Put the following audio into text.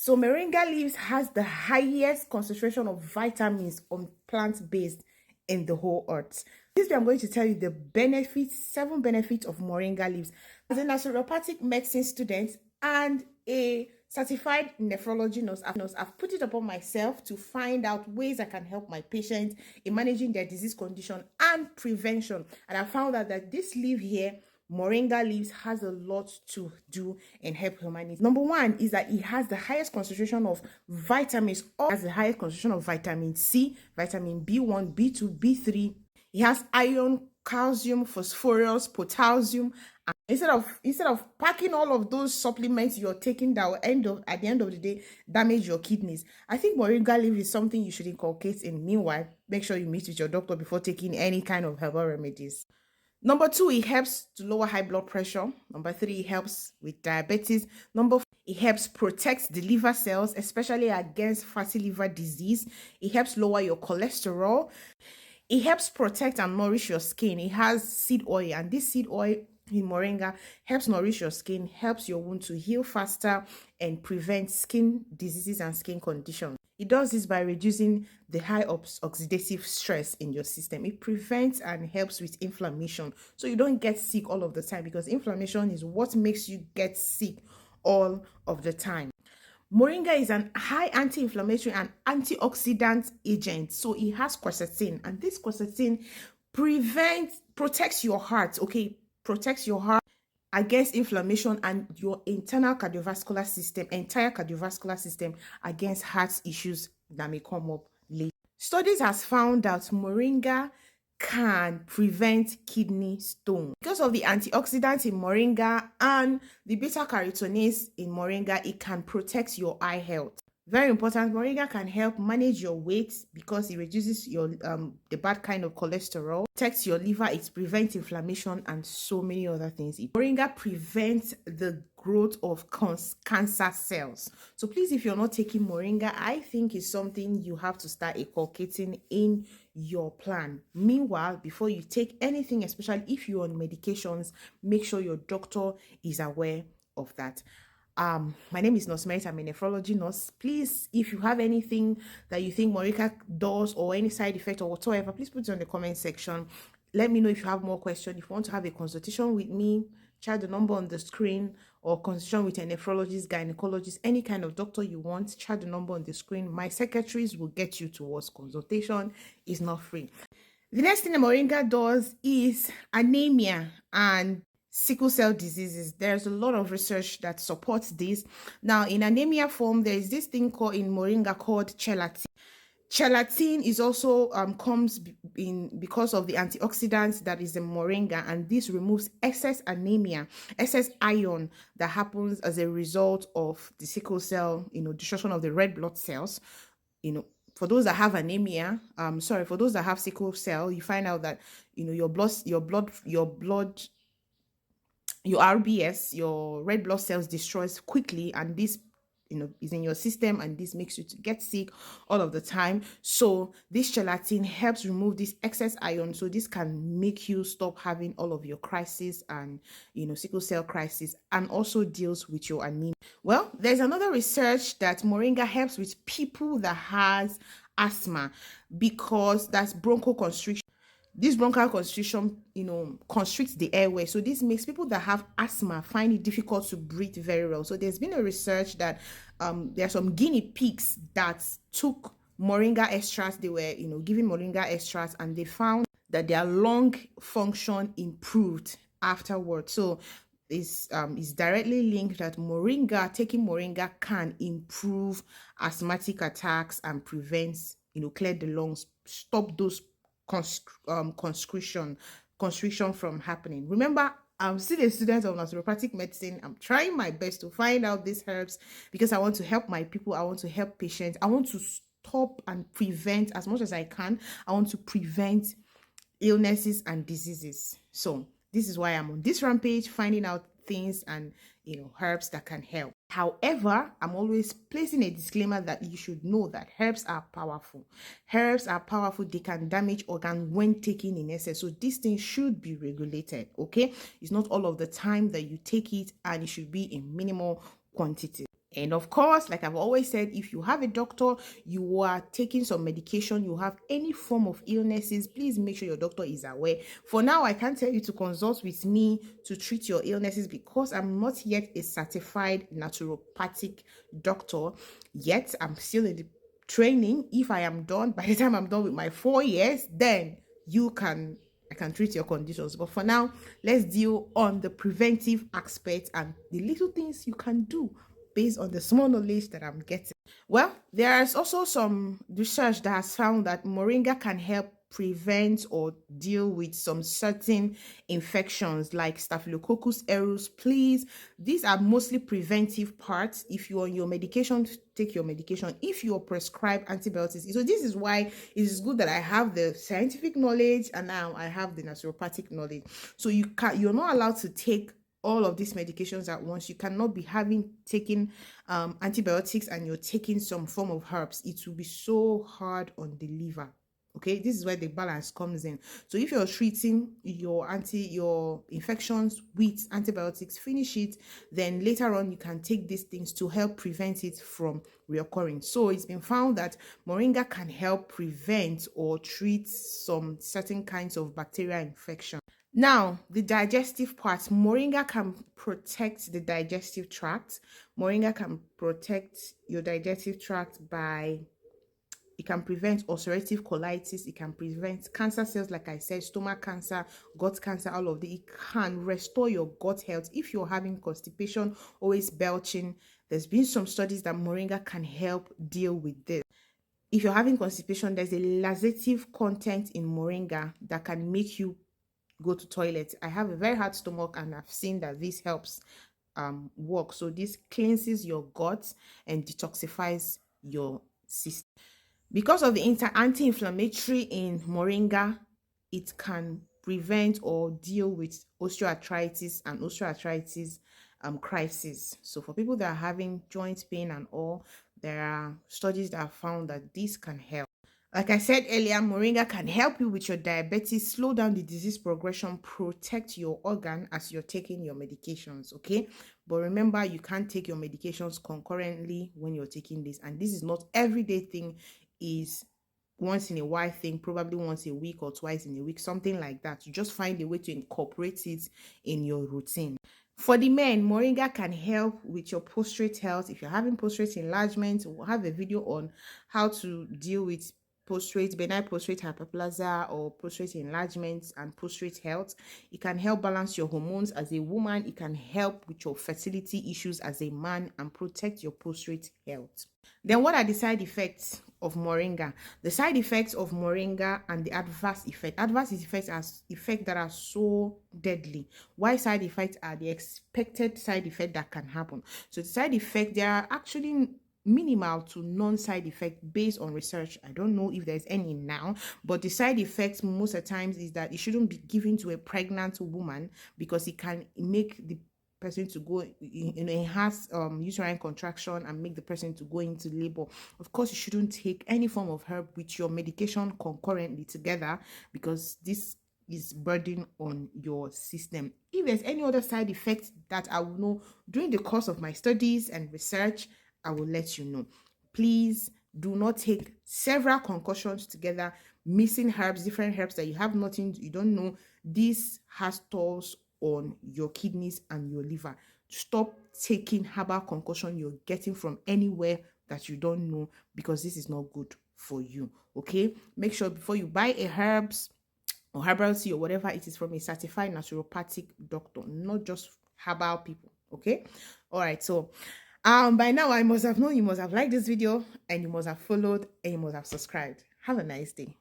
So moringa leaves has the highest concentration of vitamins on plant-based in the whole earth. This way I'm going to tell you the benefits, 7 benefits of moringa leaves. As a naturopathic medicine student and a certified nephrology nurse, I've put it upon myself to find out ways I can help my patients in managing their disease condition and prevention. And I found out that this leaf here, moringa leaves, has a lot to do and help humanity. Number one is that it has the highest concentration of vitamins, or has the highest concentration of vitamin C, vitamin B1, B2, B3. It has iron, calcium, phosphorus, potassium. And instead of packing all of those supplements you're taking that will at the end of the day damage your kidneys, I think moringa leaf is something you should inculcate in. Meanwhile, make sure you meet with your doctor before taking any kind of herbal remedies. Number 2, it helps to lower high blood pressure. Number 3, it helps with diabetes. Number 4, it helps protect the liver cells, especially against fatty liver disease. It helps lower your cholesterol. It helps protect and nourish your skin. It has seed oil, and this seed oil in moringa helps nourish your skin, helps your wound to heal faster, and prevent skin diseases and skin conditions. It does this by reducing the high oxidative stress in your system. It prevents and helps with inflammation, so you don't get sick all of the time, because inflammation is what makes you get sick all of the time. Moringa is an high anti-inflammatory and antioxidant agent. So it has quercetin, and this quercetin protects your heart, okay? Protects your heart against inflammation and your entire cardiovascular system against heart issues that may come up later. Studies has found that moringa can prevent kidney stone. Because of the antioxidants in moringa and the beta carotenase in moringa, it can protect your eye health. Very important, moringa can help manage your weight because it reduces your the bad kind of cholesterol, protects your liver, it prevents inflammation, and so many other things. Moringa prevents the growth of cancer cells. So please, if you're not taking moringa, I think it's something you have to start inculcating in your plan. Meanwhile, before you take anything, especially if you're on medications, make sure your doctor is aware of that. My name is Nurse Merit. I'm a nephrology nurse. Please, if you have anything that you think moringa does or any side effect or whatsoever, please put it on the comment section. Let me know if you have more questions. If you want to have a consultation with me, chat the number on the screen, or consultation with a nephrologist, gynecologist, any kind of doctor you want, chat the number on the screen. My secretaries will get you towards consultation. It's not free. The next thing the moringa does is anemia and sickle cell diseases. There's a lot of research that supports this. Now, in anemia form, there is this thing called in moringa called chelatin. Chelatin is also comes in because of the antioxidants that is in moringa, and this removes excess anemia, excess iron that happens as a result of the sickle cell, destruction of the red blood cells. For those that have anemia, for those that have sickle cell, you find out that your RBS, your red blood cells, destroys quickly, and this is in your system, and this makes you to get sick all of the time. So this gelatin helps remove this excess iron, so this can make you stop having all of your crisis and sickle cell crisis, and also deals with your anemia. Well, there's another research that moringa helps with people that has asthma, because that's bronchoconstriction. This bronchial constriction, constricts the airway. So this makes people that have asthma find it difficult to breathe very well. So there's been a research that there are some guinea pigs that took moringa extracts. They were, giving moringa extracts, and they found that their lung function improved afterwards. So is directly linked that taking moringa can improve asthmatic attacks and prevents, clear the lungs, stop those constriction from happening. Remember, I'm still a student of naturopathic medicine. I'm trying my best to find out these herbs because I want to help my people. I want to help patients. I want to stop and prevent as much as I can. I want to prevent illnesses and diseases. So this is why I'm on this rampage, finding out things and herbs that can help. However, I'm always placing a disclaimer that you should know that herbs are powerful. Herbs are powerful. They can damage organ when taken in excess. So these things should be regulated, okay? It's not all of the time that you take it, and it should be in minimal quantity. And of course, like I've always said, if you have a doctor, you are taking some medication, you have any form of illnesses, please make sure your doctor is aware. For now, I can't tell you to consult with me to treat your illnesses because I'm not yet a certified naturopathic doctor yet. I'm still in the training. If I am done, by the time I'm done with my 4 years, then I can treat your conditions. But for now, let's deal on the preventive aspect and the little things you can do based on the small knowledge that I'm getting. Well, there is also some research that has found that moringa can help prevent or deal with some certain infections like staphylococcus aureus. Please, these are mostly preventive parts. If you're on your medication, take your medication. If you're prescribed antibiotics, so this is why it is good that I have the scientific knowledge and now I have the naturopathic knowledge. So you're not allowed to take all of these medications at once. You cannot be taking antibiotics and you're taking some form of herbs. It will be so hard on the liver. Okay, this is where the balance comes in. So if you're treating your infections with antibiotics, finish it, then later on you can take these things to help prevent it from reoccurring. So it's been found that moringa can help prevent or treat some certain kinds of bacterial infection. Now, the digestive part, moringa can protect the digestive tract. Moringa can protect your digestive tract by, it can prevent ulcerative colitis, it can prevent cancer cells, like I said, stomach cancer, gut cancer, all of the, it can restore your gut health. If you're having constipation, always belching, there's been some studies that moringa can help deal with this. If you're having constipation, there's a laxative content in moringa that can make you go to toilet. I have a very hard stomach and I've seen that this helps work. So this cleanses your gut and detoxifies your system. Because of the anti-inflammatory in moringa, it can prevent or deal with osteoarthritis and osteoarthritis crisis. So for people that are having joint pain and all, there are studies that have found that this can help. Like I said earlier, moringa can help you with your diabetes, slow down the disease progression, protect your organ as you're taking your medications, okay? But remember, you can't take your medications concurrently when you're taking this. And this is not everyday thing, is once in a while thing, probably once a week or twice in a week, something like that. You just find a way to incorporate it in your routine. For the men, moringa can help with your prostate health. If you're having prostate enlargement, we'll have a video on how to deal with benign prostate hyperplasia or prostate enlargement and prostate health. It can help balance your hormones as a woman. It can help with your fertility issues as a man and protect your prostate health. Then what are the side effects of moringa? The side effects of moringa and the adverse effects. Adverse effects are effects that are so deadly. Why side effects are the expected side effect that can happen. So the side effect, there are actually minimal to non-side effect based on research. I don't know if there's any now, but the side effects most of the times is that it shouldn't be given to a pregnant woman because it can make the person to go enhance uterine contraction and make the person to go into labor. Of course, you shouldn't take any form of herb with your medication concurrently together because this is burden on your system. If there's any other side effects that I will know during the course of my studies and research, I will let you know. Please do not take several concoctions together, missing herbs, different herbs that you have nothing, you don't know. This has tolls on your kidneys and your liver. Stop taking herbal concoction you're getting from anywhere that you don't know because this is not good for you. Okay, make sure before you buy a herbs or herbal tea or whatever, it is from a certified naturopathic doctor, not just herbal people. Okay, all right. So by now I must have known, you must have liked this video and you must have followed and you must have subscribed. Have a nice day.